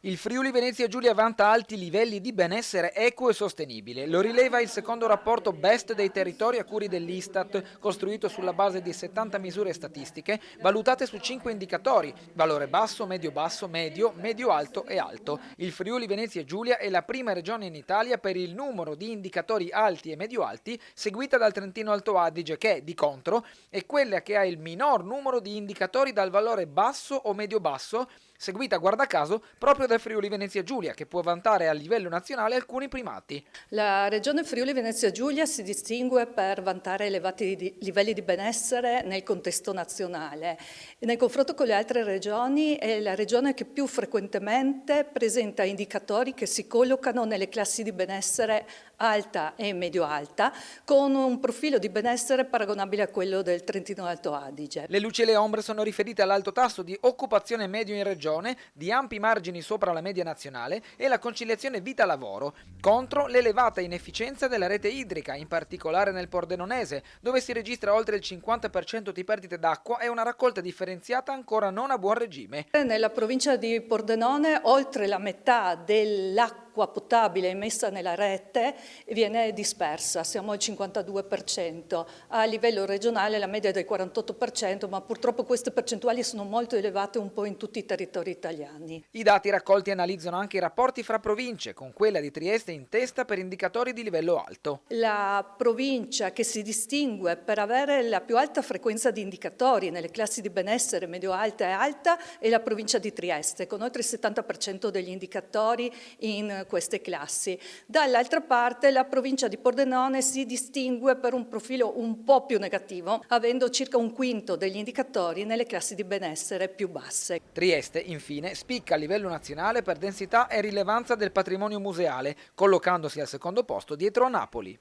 Il Friuli Venezia Giulia vanta alti livelli di benessere equo e sostenibile. Lo rileva il secondo rapporto BEST dei territori a curi dell'Istat, costruito sulla base di 70 misure statistiche, valutate su 5 indicatori: valore basso, medio, medio alto e alto. Il Friuli Venezia Giulia è la prima regione in Italia per il numero di indicatori alti e medio alti, seguita dal Trentino Alto Adige, che, di contro, è quella che ha il minor numero di indicatori dal valore basso o medio basso, seguita, guarda caso, proprio dal Friuli Venezia Giulia, che può vantare a livello nazionale alcuni primati. La regione Friuli Venezia Giulia si distingue per vantare elevati livelli di benessere nel contesto nazionale. Nel confronto con le altre regioni è la regione che più frequentemente presenta indicatori che si collocano nelle classi di benessere alta e medio-alta, con un profilo di benessere paragonabile a quello del Trentino Alto Adige. Le luci e le ombre sono riferite all'alto tasso di occupazione medio in regione, di ampi margini sopra la media nazionale, e la conciliazione vita-lavoro, contro l'elevata inefficienza della rete idrica, in particolare nel Pordenonese, dove si registra oltre il 50% di perdite d'acqua e una raccolta differenziata ancora non a buon regime. Nella provincia di Pordenone oltre la metà dell'acqua potabile emessa nella rete viene dispersa, siamo al 52%, a livello regionale la media è del 48%, ma purtroppo queste percentuali sono molto elevate un po' in tutti i territori italiani. I dati raccolti analizzano anche i rapporti fra province, con quella di Trieste in testa per indicatori di livello alto. La provincia che si distingue per avere la più alta frequenza di indicatori nelle classi di benessere medio-alta e alta è la provincia di Trieste, con oltre il 70% degli indicatori in queste classi. Dall'altra parte la provincia di Pordenone si distingue per un profilo un po' più negativo, avendo circa un quinto degli indicatori nelle classi di benessere più basse. Trieste, infine, spicca a livello nazionale per densità e rilevanza del patrimonio museale, collocandosi al secondo posto dietro a Napoli.